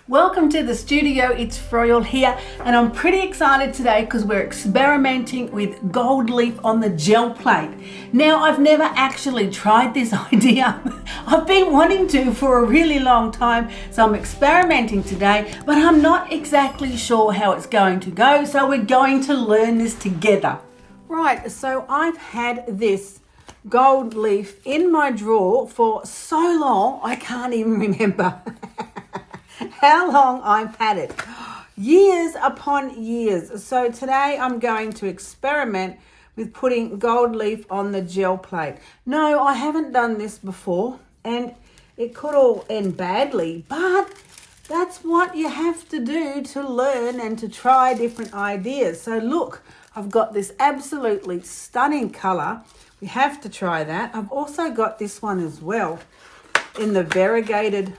Welcome to the studio, it's Froyal here, and I'm pretty excited today because we're experimenting with gold leaf on the gel plate. Now, I've never actually tried this idea. I've been wanting to for a really long time, so I'm experimenting today, but I'm not exactly sure how it's going to go, so we're going to learn this together. Right, so I've had this gold leaf in my drawer for so long, I can't even remember how long I've had it. Years upon years. So today I'm going to experiment with putting gold leaf on the gel plate. No, I haven't done this before and it could all end badly, but that's what you have to do to learn and to try different ideas. So look, I've got this absolutely stunning color. We have to try that. I've also got this one as well in the variegated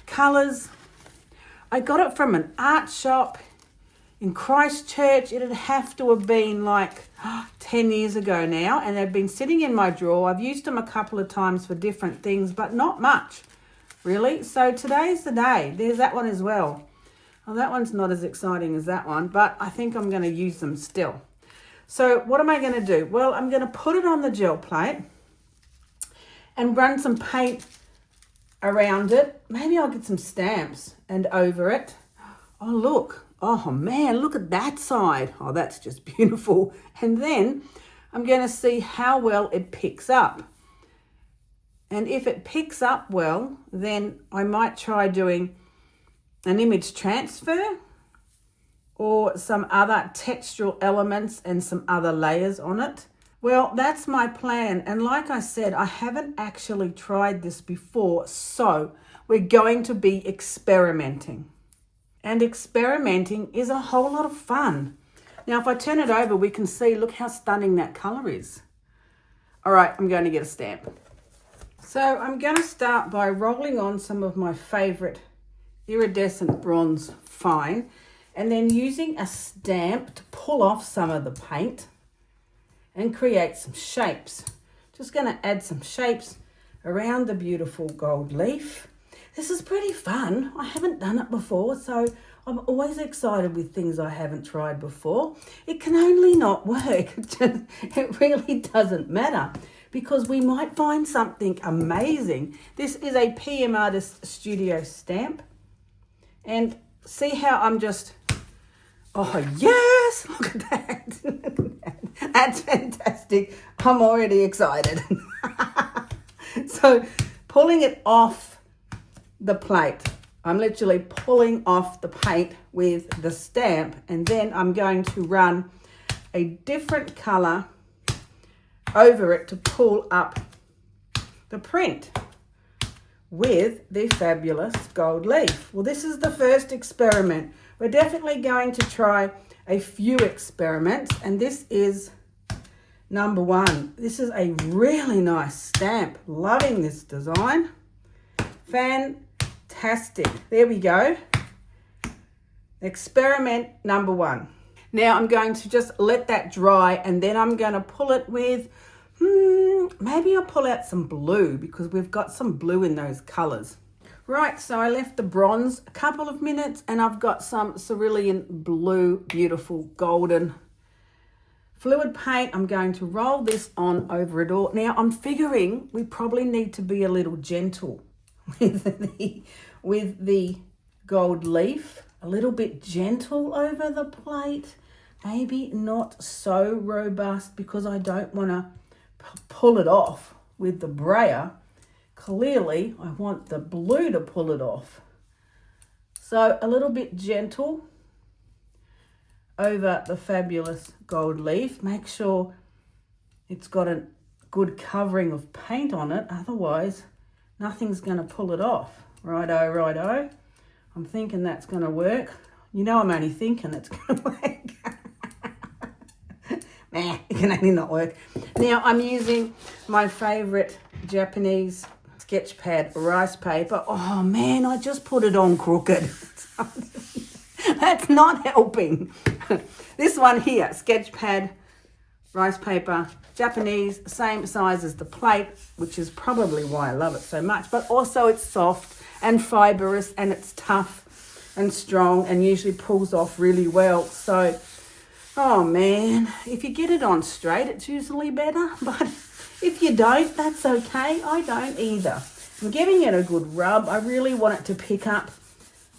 colors. I got it from an art shop in Christchurch. It'd have to have been like 10 years ago now, and they've been sitting in my drawer. I've used them a couple of times for different things, but not much, really. So today's the day. There's that one as well. Well, that one's not as exciting as that one, but I think I'm going to use them still. So what am I going to do? Well, I'm going to put it on the gel plate and run some paint around it. Maybe I'll get some stamps and over it. Oh, look. Oh, man, look at that side. Oh, that's just beautiful. And then I'm going to see how well it picks up. And if it picks up well, then I might try doing an image transfer or some other textural elements and some other layers on it. Well, that's my plan. And like I said, I haven't actually tried this before, so we're going to be experimenting. And experimenting is a whole lot of fun. Now, if I turn it over, we can see, look how stunning that color is. All right, I'm going to get a stamp. So I'm going to start by rolling on some of my favorite iridescent bronze fine, and then using a stamp to pull off some of the paint and create some shapes. Just going to add some shapes around the beautiful gold leaf. This is pretty fun. I haven't done it before, so I'm always excited with things I haven't tried before. It can only not work. It really doesn't matter because we might find something amazing. This is a PM Artist Studio stamp. And see how I'm just, oh yes, look at that. That's fantastic. I'm already excited. So pulling it off the plate, I'm literally pulling off the paint with the stamp, and then I'm going to run a different color over it to pull up the print with the fabulous gold leaf. Well, this is the first experiment. We're definitely going to try a few experiments, and this is number one. This is a really nice stamp. Loving this design. Fantastic. There we go. Experiment number one. Now I'm going to just let that dry, and then I'm going to pull it with, maybe I'll pull out some blue because we've got some blue in those colors. Right, so I left the bronze a couple of minutes and I've got some cerulean blue, beautiful golden fluid paint. I'm going to roll this on over it all. Now I'm figuring we probably need to be a little gentle with the gold leaf, a little bit gentle over the plate, maybe not so robust because I don't want to pull it off with the brayer. Clearly, I want the blue to pull it off. So a little bit gentle over the fabulous gold leaf. Make sure it's got a good covering of paint on it. Otherwise, nothing's going to pull it off. Righto, righto. I'm thinking that's going to work. You know I'm only thinking it's going to work. Nah, it can only not work. Now I'm using my favorite Japanese sketch pad rice paper. Oh man, I just put it on crooked. That's not helping. This one here, sketch pad rice paper, Japanese, same size as the plate, which is probably why I love it so much, but also it's soft and fibrous and it's tough. and strong and usually pulls off really well. So, oh man, if you get it on straight, it's usually better. But if you don't, that's okay. I don't either. I'm giving it a good rub. I really want it to pick up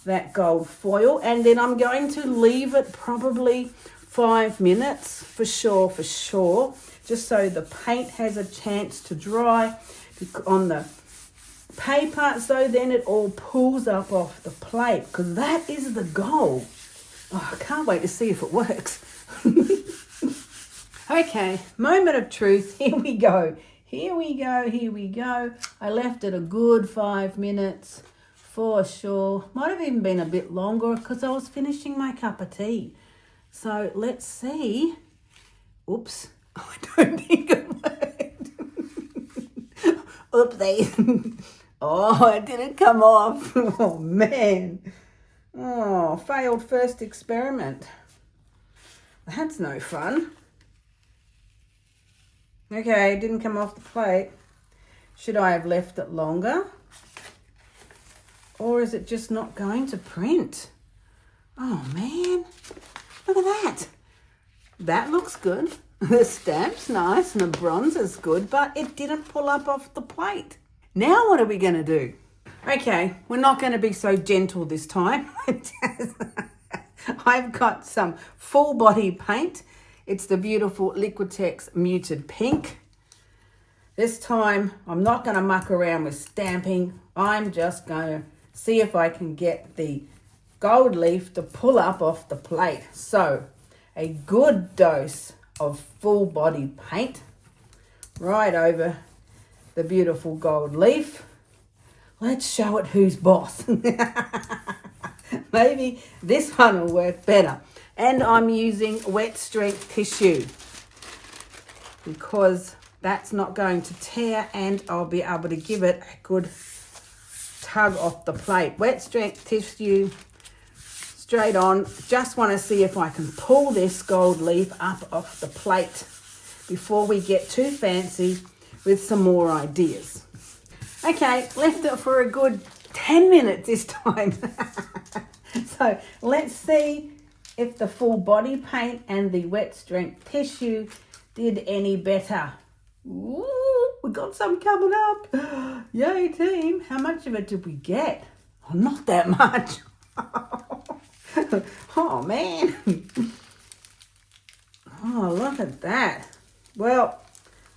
that gold foil, and then I'm going to leave it probably 5 minutes for sure, just so the paint has a chance to dry on the paper, so then it all pulls up off the plate, because that is the goal. Oh, I can't wait to see if it works. Okay, moment of truth. Here we go. I left it a good 5 minutes for sure. Might have even been a bit longer because I was finishing my cup of tea. So let's see. Oops, I don't think it worked. Oopsie. Oh, it didn't come off. Oh man. Oh, failed first experiment. That's no fun. Okay, it didn't come off the plate. Should I have left it longer? Or is it just not going to print? Oh man, look at that. That looks good. The stamp's nice and the bronze is good, but it didn't pull up off the plate. Now what are we going to do? Okay, we're not going to be so gentle this time. I've got some full body paint. It's the beautiful Liquitex Muted Pink. This time, I'm not going to muck around with stamping. I'm just going to see if I can get the gold leaf to pull up off the plate. So, a good dose of full body paint right over the beautiful gold leaf. Let's show it who's boss. Maybe this one will work better. And I'm using wet strength tissue because that's not going to tear and I'll be able to give it a good tug off the plate. Wet strength tissue, straight on. Just want to see if I can pull this gold leaf up off the plate before we get too fancy with some more ideas. Okay, left it for a good 10 minutes this time. So let's see if the full body paint and the wet strength tissue did any better. Ooh, we got some coming up. Yay team. How much of it did we get? Oh, not that much. Oh man. Oh, look at that. Well,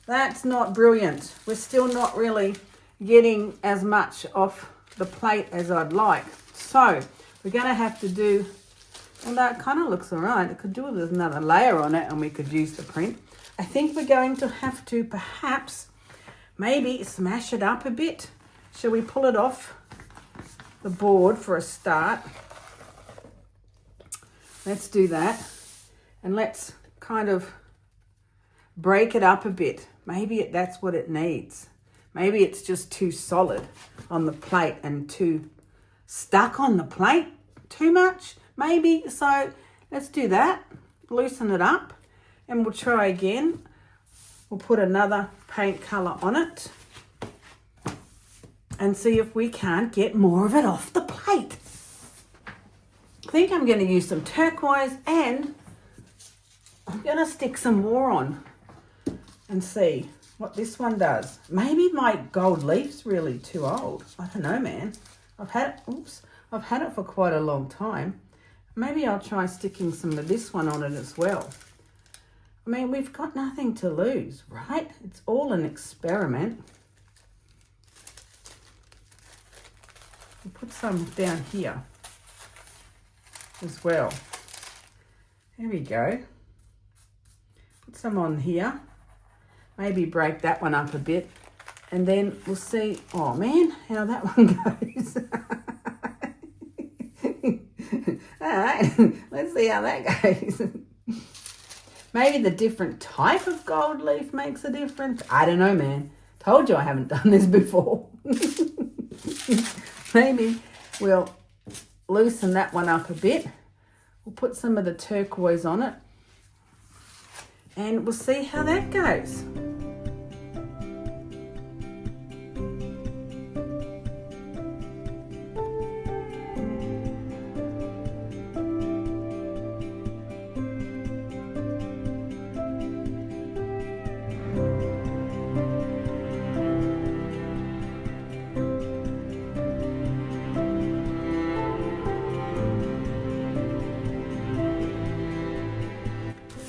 that's not brilliant. We're still not really getting as much off the plate as I'd like. So we're going to have to do, well, that kind of looks all right. It could do with another layer on it and we could use the print. I think we're going to have to perhaps maybe smash it up a bit. Shall we pull it off the board for a start? Let's do that. And let's kind of break it up a bit. Maybe that's what it needs. Maybe it's just too solid on the plate and too stuck on the plate too much. Maybe, so let's do that. Loosen it up and we'll try again. We'll put another paint colour on it and see if we can't get more of it off the plate. I think I'm going to use some turquoise and I'm going to stick some more on and see what this one does. Maybe my gold leaf's really too old. I don't know, man. I've had it for quite a long time. Maybe I'll try sticking some of this one on it as well. I mean, we've got nothing to lose, right? It's all an experiment. We'll put some down here as well. There we go. Put some on here. Maybe break that one up a bit. And then we'll see, oh man, how that one goes. All right, let's see how that goes. Maybe the different type of gold leaf makes a difference. I don't know, man. Told you I haven't done this before. Maybe we'll loosen that one up a bit. We'll put some of the turquoise on it. And we'll see how that goes.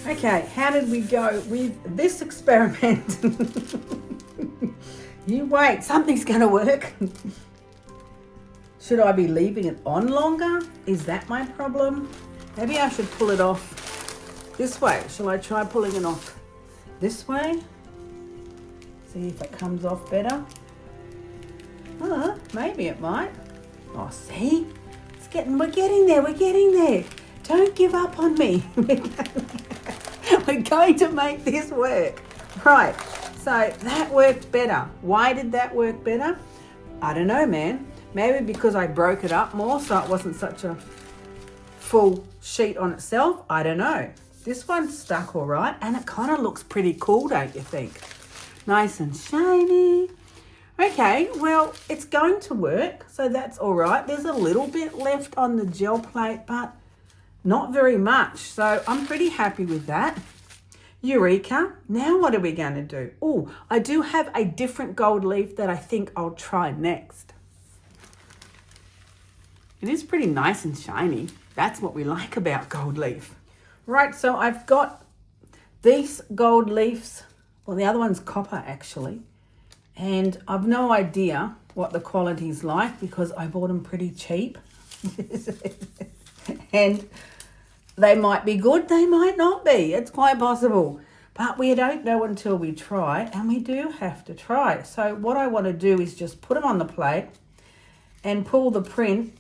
Okay, how did we go with this experiment? You wait, something's going to work. Should I be leaving it on longer? Is that my problem? Maybe I should pull it off this way. Shall I try pulling it off this way? See if it comes off better. Maybe it might. Oh, see? We're getting there. Don't give up on me. We're going to make this work. Right, so that worked better. Why did that work better? I don't know, man. Maybe because I broke it up more so it wasn't such a full sheet on itself. I don't know. This one stuck all right and it kind of looks pretty cool, don't you think? Nice and shiny. Okay, well, it's going to work, so that's all right. There's a little bit left on the gel plate, but not very much. So I'm pretty happy with that. Eureka. Now what are we going to do? Oh, I do have a different gold leaf that I think I'll try next. It is pretty nice and shiny. That's what we like about gold leaf. Right, so I've got these gold leaves. Well, the other one's copper, actually. And I've no idea what the quality's like because I bought them pretty cheap. And they might be good, they might not be. It's quite possible. But we don't know until we try, and we do have to try. So what I want to do is just put them on the plate and pull the print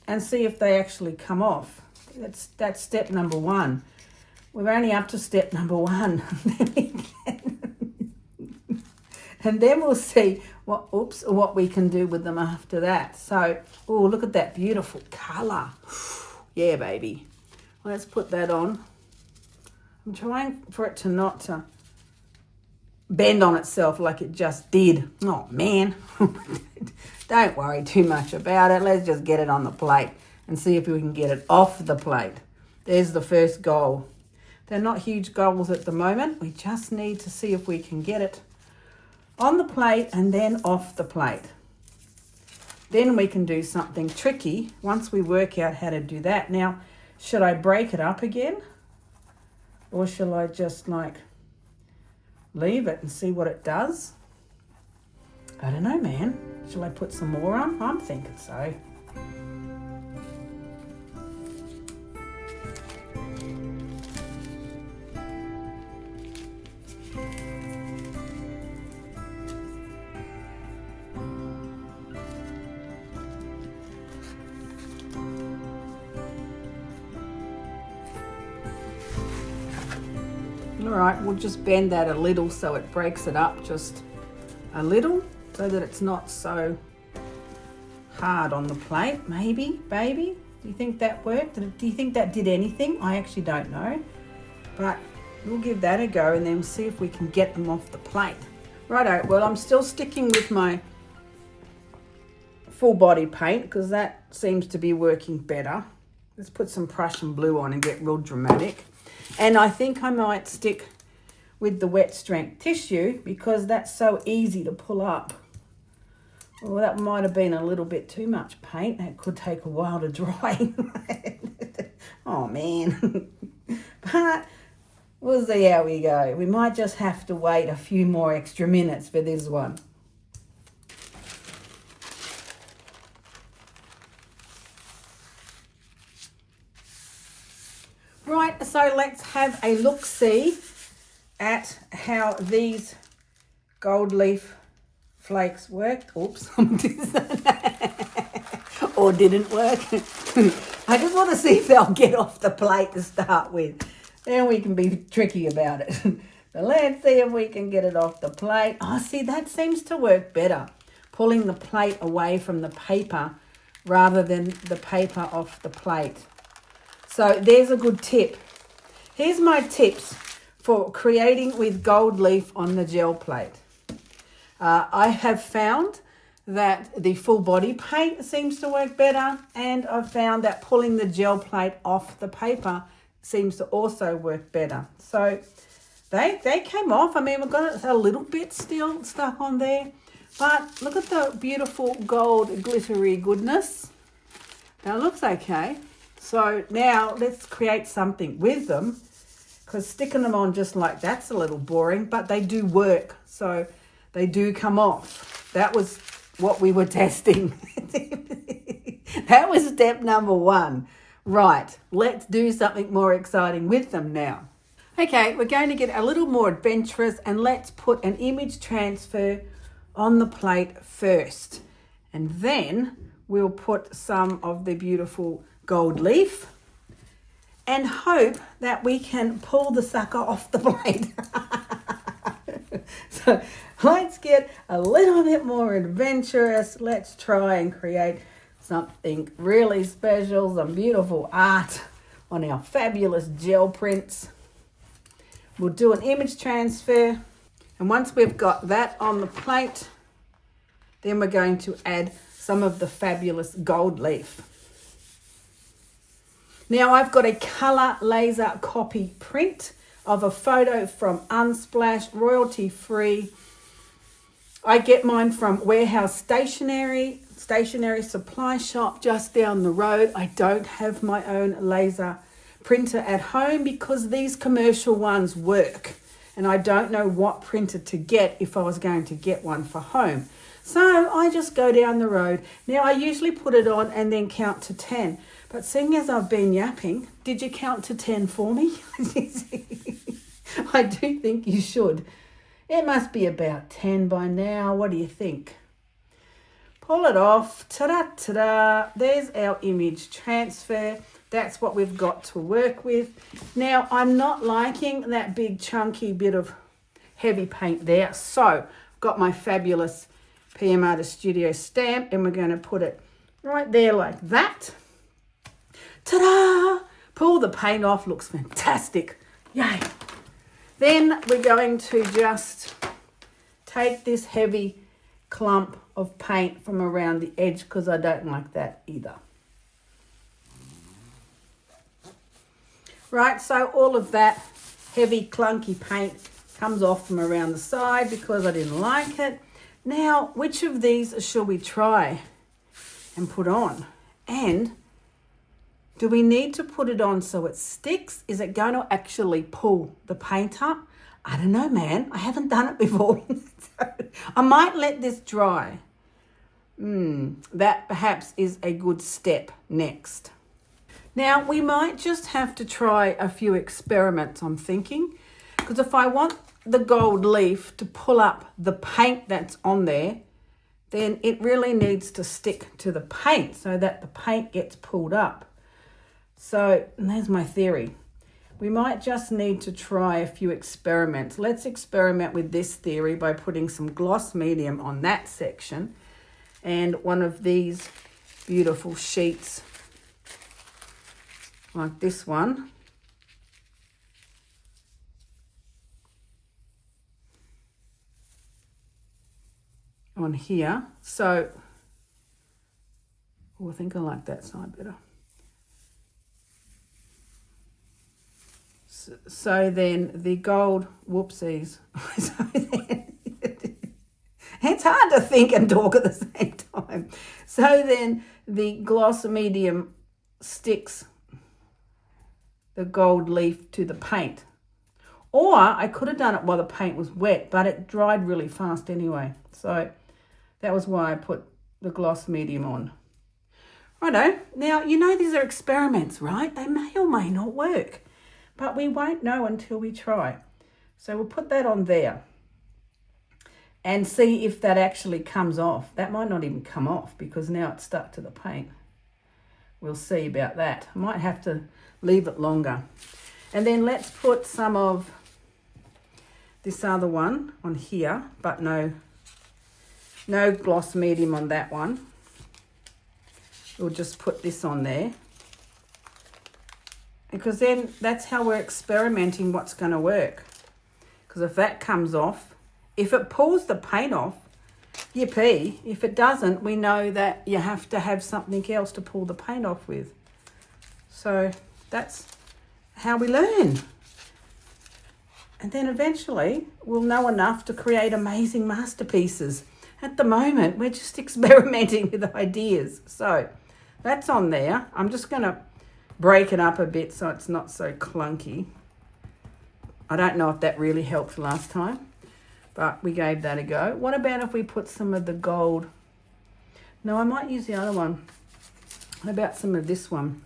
and see if they actually come off. That's step number one. We're only up to step number one. And then we'll see what we can do with them after that. So, oh, look at that beautiful colour. Yeah, baby. Let's put that on. I'm trying for it to not bend on itself like it just did. Oh, man. Don't worry too much about it. Let's just get it on the plate and see if we can get it off the plate. There's the first goal. They're not huge goals at the moment. We just need to see if we can get it on the plate and then off the plate. Then we can do something tricky once we work out how to do that. Now, should I break it up again? Or shall I just leave it and see what it does? I don't know, man. Shall I put some more on? I'm thinking so. All right, we'll just bend that a little so it breaks it up just a little so that it's not so hard on the plate. Maybe, baby? Do you think that worked? Do you think that did anything? I actually don't know. But we'll give that a go and then see if we can get them off the plate. Righto, well, I'm still sticking with my full body paint because that seems to be working better. Let's put some Prussian blue on and get real dramatic. And I think I might stick with the wet strength tissue because that's so easy to pull up. Well, that might have been a little bit too much paint. That could take a while to dry. Oh, man. But we'll see how we go. We might just have to wait a few more extra minutes for this one. Right, so let's have a look-see at how these gold leaf flakes worked. Oops, or didn't work. I just want to see if they'll get off the plate to start with. Then we can be tricky about it. So let's see if we can get it off the plate. Oh, see, that seems to work better. Pulling the plate away from the paper rather than the paper off the plate. So there's a good tip. Here's my tips for creating with gold leaf on the gel plate. I have found that the full body paint seems to work better, and I've found that pulling the gel plate off the paper seems to also work better. So they came off. I mean, we've got a little bit still stuck on there, but look at the beautiful gold glittery goodness. Now it looks okay. So now let's create something with them because sticking them on just like that's a little boring, but they do work. So they do come off. That was what we were testing. That was step number 1. Right, let's do something more exciting with them now. Okay, we're going to get a little more adventurous and let's put an image transfer on the plate first. And then we'll put some of the beautiful gold leaf and hope that we can pull the sucker off the plate. So let's get a little bit more adventurous. Let's try and create something really special, some beautiful art on our fabulous gel prints. We'll do an image transfer, and once we've got that on the plate, then we're going to add some of the fabulous gold leaf. Now I've got a colour laser copy print of a photo from Unsplash, royalty free. I get mine from Warehouse Stationery supply shop just down the road. I don't have my own laser printer at home because these commercial ones work, and I don't know what printer to get if I was going to get one for home. So I just go down the road. Now I usually put it on and then count to 10. But seeing as I've been yapping, did you count to 10 for me? I do think you should. It must be about 10 by now. What do you think? Pull it off. Ta-da, ta-da. There's our image transfer. That's what we've got to work with. Now, I'm not liking that big chunky bit of heavy paint there. So, I've got my fabulous PM Artist Studio stamp, and we're going to put it right there like that. Ta-da! Pull the paint off. Looks fantastic. Yay! Then we're going to just take this heavy clump of paint from around the edge because I don't like that either. Right, so all of that heavy clunky paint comes off from around the side because I didn't like it. Now, which of these shall we try and put on? And do we need to put it on so it sticks? Is it going to actually pull the paint up? I don't know, man. I haven't done it before. So I might let this dry. That perhaps is a good step next. Now, we might just have to try a few experiments, I'm thinking. Because if I want the gold leaf to pull up the paint that's on there, then it really needs to stick to the paint so that the paint gets pulled up. So there's my theory. We might just need to try a few experiments. Let's experiment with this theory by putting some gloss medium on that section and one of these beautiful sheets like this one. On here. So, I think I like that side better. So then the gold, whoopsies. It's hard to think and talk at the same time. So then the gloss medium sticks the gold leaf to the paint. Or I could have done it while the paint was wet, but it dried really fast anyway. So that was why I put the gloss medium on. Righto. Now, you know these are experiments, right? They may or may not work, but we won't know until we try. So we'll put that on there and see if that actually comes off. That might not even come off because now it's stuck to the paint. We'll see about that. I might have to leave it longer. And then let's put some of this other one on here, but no gloss medium on that one. We'll just put this on there. Because then that's how we're experimenting what's going to work. Because if that comes off, if it pulls the paint off, yippee. If it doesn't, we know that you have to have something else to pull the paint off with. So that's how we learn. And then eventually we'll know enough to create amazing masterpieces. At the moment, we're just experimenting with ideas. So that's on there. I'm just going to break it up a bit so it's not so clunky. I don't know if that really helped last time, but we gave that a go. What about if we put some of the gold? No, I might use the other one. What about some of this one?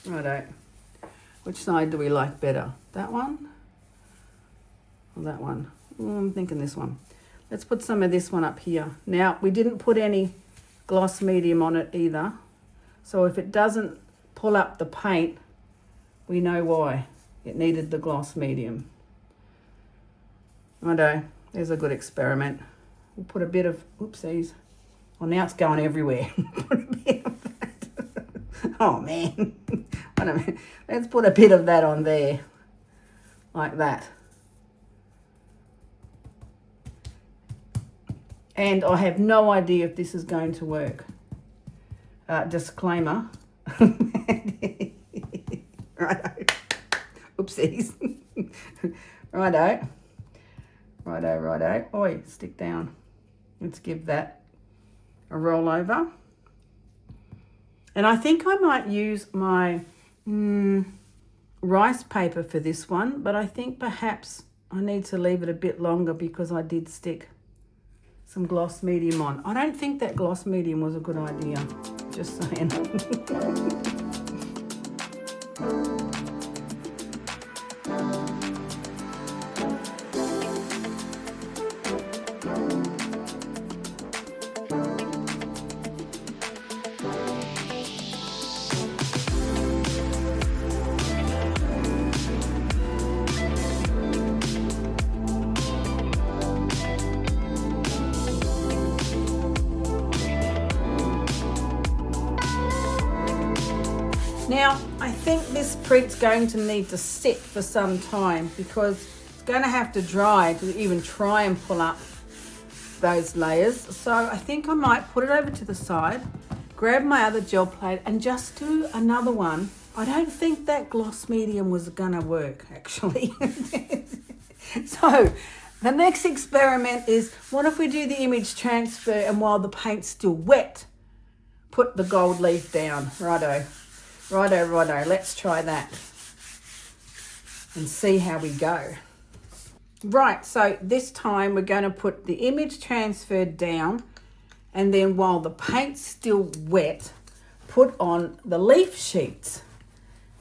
Righto. Which side do we like better? That one or that one? I'm thinking this one. Let's put some of this one up here. Now, we didn't put any gloss medium on it either. So if it doesn't pull up the paint, we know why. It needed the gloss medium. Righto. There's a good experiment. We'll put a bit of, oopsies. Well, now it's going everywhere. Put a bit of that. Oh, man. Wait a minute. Let's put a bit of that on there. Like that. And I have no idea if this is going to work. Disclaimer. Righto. Oopsies. Righto. Righto, righto. Oi, stick down. Let's give that a roll over. And I think I might use my rice paper for this one, but I think perhaps I need to leave it a bit longer because I did stick some gloss medium on. I don't think that gloss medium was a good idea, just saying. Now, I think this print's going to need to sit for some time because it's going to have to dry to even try and pull up those layers. So I think I might put it over to the side, grab my other gel plate and just do another one. I don't think that gloss medium was going to work, actually. So the next experiment is, what if we do the image transfer and while the paint's still wet, put the gold leaf down. Righto. Righto, righto, let's try that and see how we go. Right, so this time we're going to put the image transferred down and then while the paint's still wet, put on the leaf sheets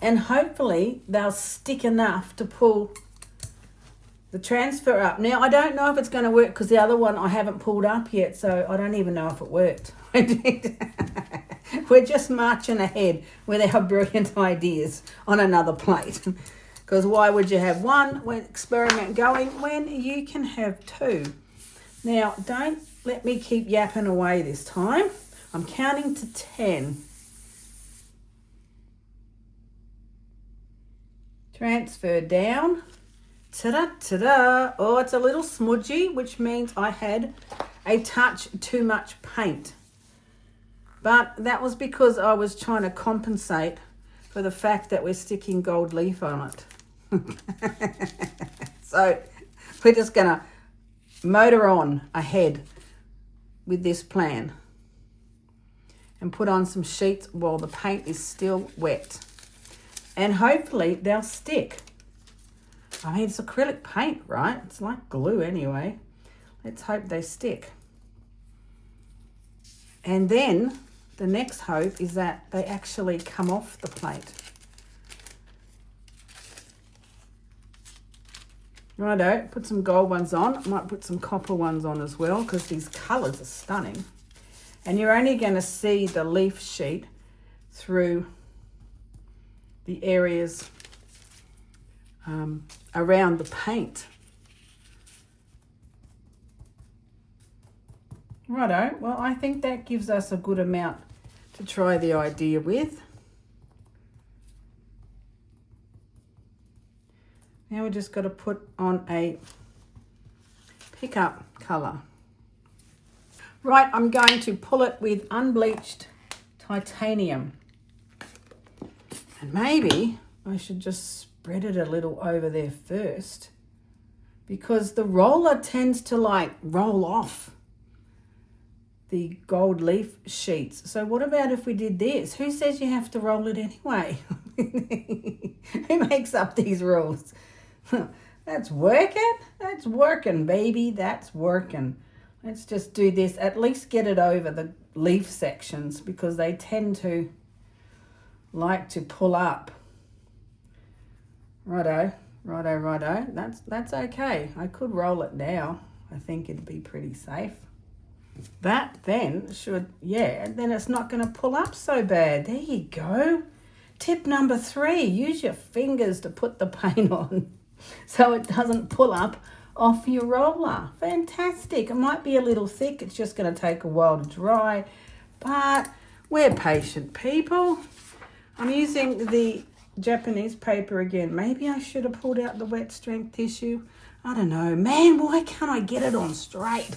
and hopefully they'll stick enough to pull the transfer up. Now, I don't know if it's going to work because the other one I haven't pulled up yet, so I don't even know if it worked. We're just marching ahead with our brilliant ideas on another plate. Because why would you have one experiment going when you can have two? Now, don't let me keep yapping away this time. I'm counting to 10. Transfer down. Ta-da, ta-da. Oh, it's a little smudgy, which means I had a touch too much paint. But that was because I was trying to compensate for the fact that we're sticking gold leaf on it. So we're just going to motor on ahead with this plan and put on some sheets while the paint is still wet. And hopefully they'll stick. I mean, it's acrylic paint, right? It's like glue anyway. Let's hope they stick. And then the next hope is that they actually come off the plate. Righto, put some gold ones on. I might put some copper ones on as well because these colours are stunning. And you're only going to see the leaf sheet through the areas around the paint. Righto, well, I think that gives us a good amount to try the idea with. Now we just got to put on a pickup colour. Right, I'm going to pull it with unbleached titanium. And maybe I should just spread it a little over there first because the roller tends to like roll off the gold leaf sheets. So what about if we did this? Who says you have to roll it anyway? Who makes up these rules? That's working. That's working, baby. That's working. Let's just do this. At least get it over the leaf sections because they tend to like to pull up. Righto, righto, righto. That's okay. I could roll it now. I think it'd be pretty safe. That then should, yeah, then it's not going to pull up so bad. There you go. Tip number 3, use your fingers to put the paint on so it doesn't pull up off your roller. Fantastic. It might be a little thick. It's just going to take a while to dry, but we're patient people. I'm using the Japanese paper again. Maybe I should have pulled out the wet strength tissue. I don't know. Man, why can't I get it on straight?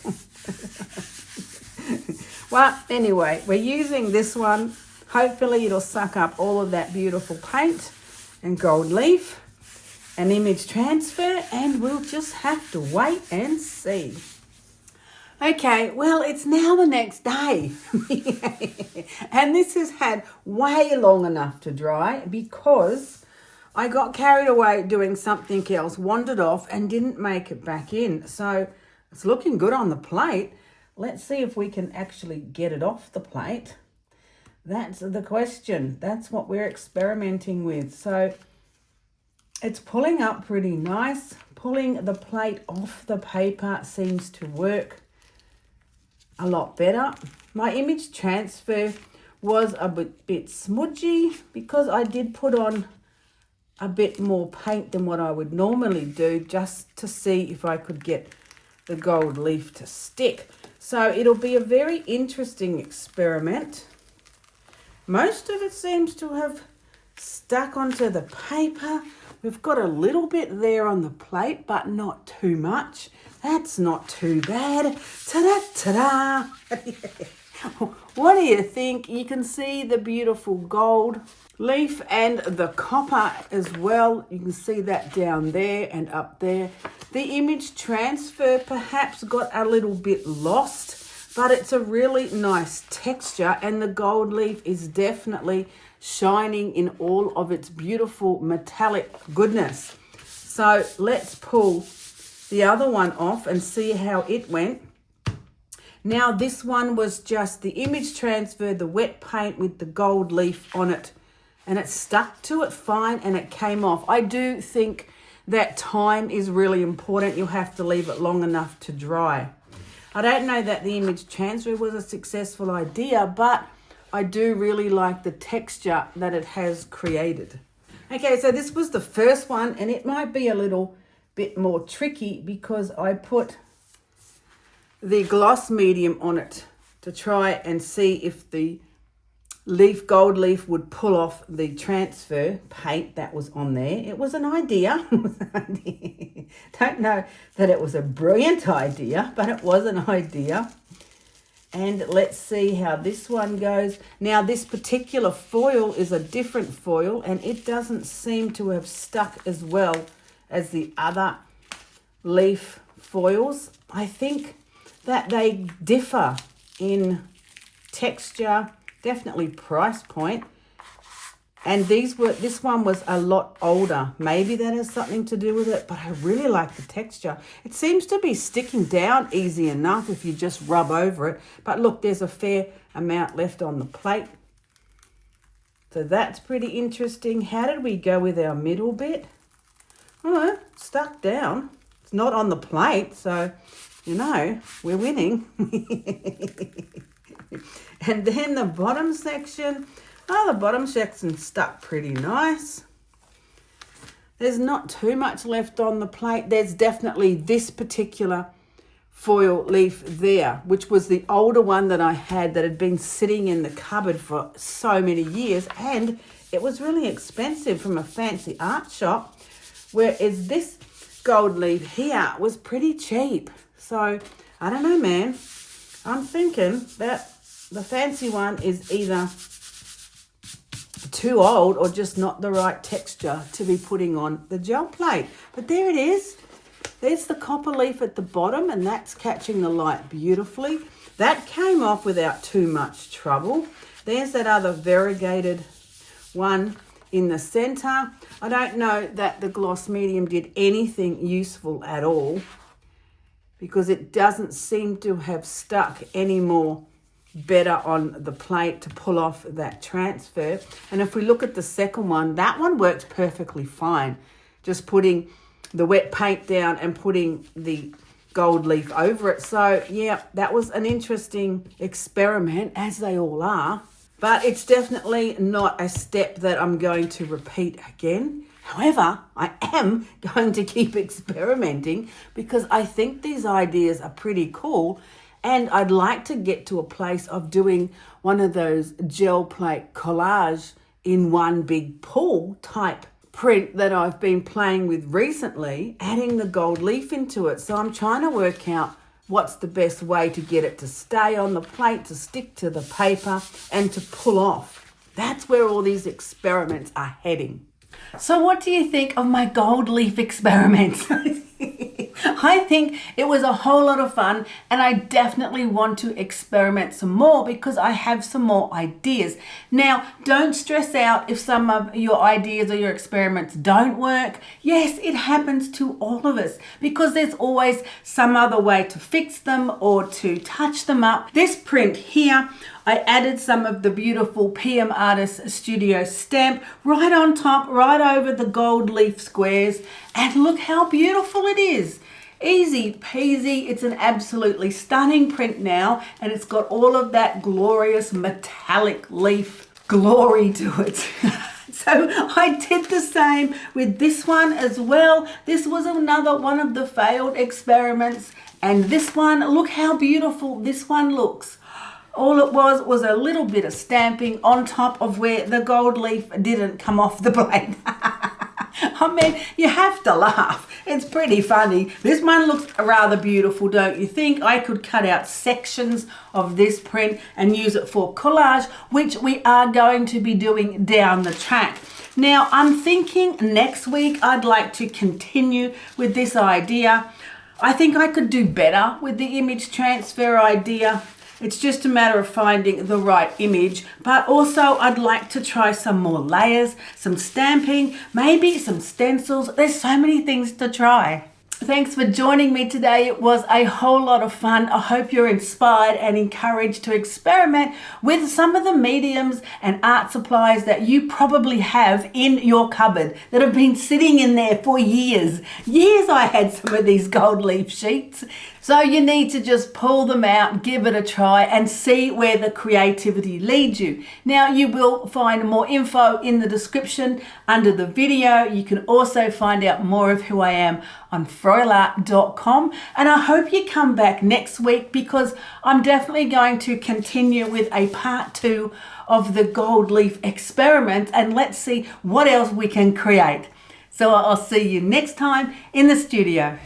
Well, anyway, we're using this one. Hopefully it'll suck up all of that beautiful paint and gold leaf and image transfer, and we'll just have to wait and see. Okay, well, it's now the next day. And this has had way long enough to dry because I got carried away doing something else, wandered off and didn't make it back in. So it's looking good on the plate. Let's see if we can actually get it off the plate. That's the question. That's what we're experimenting with. So it's pulling up pretty nice. Pulling the plate off the paper seems to work a lot better. My image transfer was a bit smudgy because I did put on a bit more paint than what I would normally do just to see if I could get the gold leaf to stick. So it'll be a very interesting experiment. Most of it seems to have stuck onto the paper. We've got a little bit there on the plate, but not too much. That's not too bad. Ta-da, ta-da. What do you think? You can see the beautiful gold leaf and the copper as well. You can see that down there and up there. The image transfer perhaps got a little bit lost, but it's a really nice texture, and the gold leaf is definitely shining in all of its beautiful metallic goodness. So let's pull the other one off and see how it went. Now this one was just the image transfer, the wet paint with the gold leaf on it, and it stuck to it fine and it came off. I do think that time is really important. You'll have to leave it long enough to dry. I don't know that the image transfer was a successful idea, but I do really like the texture that it has created. Okay, so this was the first one, and it might be a little bit more tricky because I put the gloss medium on it to try and see if the gold leaf would pull off the transfer paint that was on there. It was an idea. Don't know that it was a brilliant idea, but it was an idea. And let's see how this one goes. Now this particular foil is a different foil, and it doesn't seem to have stuck as well as the other leaf foils. I think that they differ in texture, definitely price point. And this one was a lot older. Maybe that has something to do with it, but I really like the texture. It seems to be sticking down easy enough if you just rub over it. But look, there's a fair amount left on the plate. So that's pretty interesting. How did we go with our middle bit? Oh, stuck down. It's not on the plate, so, you know, we're winning. And then the bottom section. Oh, the bottom section stuck pretty nice. There's not too much left on the plate. There's definitely this particular foil leaf there, which was the older one that I had that had been sitting in the cupboard for so many years, and it was really expensive from a fancy art shop, whereas this gold leaf here was pretty cheap. So, I don't know, man. I'm thinking that the fancy one is either too old or just not the right texture to be putting on the gel plate. But there it is. There's the copper leaf at the bottom, and that's catching the light beautifully. That came off without too much trouble. There's that other variegated one in the center. I don't know that the gloss medium did anything useful at all because it doesn't seem to have stuck any more better on the plate to pull off that transfer. And if we look at the second one, that one worked perfectly fine. Just putting the wet paint down and putting the gold leaf over it. So yeah, that was an interesting experiment, as they all are. But it's definitely not a step that I'm going to repeat again. However, I am going to keep experimenting because I think these ideas are pretty cool. And I'd like to get to a place of doing one of those gel plate collage in one big pool type print that I've been playing with recently, adding the gold leaf into it. So I'm trying to work out what's the best way to get it to stay on the plate, to stick to the paper, and to pull off. That's where all these experiments are heading. So what do you think of my gold leaf experiments? I think it was a whole lot of fun, and I definitely want to experiment some more because I have some more ideas. Now, don't stress out if some of your ideas or your experiments don't work. Yes, it happens to all of us because there's always some other way to fix them or to touch them up. This print here, I added some of the beautiful PM Artist Studio stamp right on top, right over the gold leaf squares. And look how beautiful it is. Easy peasy. It's an absolutely stunning print now. And it's got all of that glorious metallic leaf glory to it. So I did the same with this one as well. This was another one of the failed experiments. And this one, look how beautiful this one looks. All it was a little bit of stamping on top of where the gold leaf didn't come off the blade. I mean, you have to laugh. It's pretty funny. This one looks rather beautiful, don't you think? I could cut out sections of this print and use it for collage, which we are going to be doing down the track. Now, I'm thinking next week I'd like to continue with this idea. I think I could do better with the image transfer idea. It's just a matter of finding the right image, but also I'd like to try some more layers, some stamping, maybe some stencils. There's so many things to try. Thanks for joining me today. It was a whole lot of fun. I hope you're inspired and encouraged to experiment with some of the mediums and art supplies that you probably have in your cupboard that have been sitting in there for years. Years I had some of these gold leaf sheets. So you need to just pull them out, give it a try and see where the creativity leads you. Now you will find more info in the description under the video. You can also find out more of who I am on froyalart.com, and I hope you come back next week because I'm definitely going to continue with a part 2 of the gold leaf experiment, and let's see what else we can create. So I'll see you next time in the studio.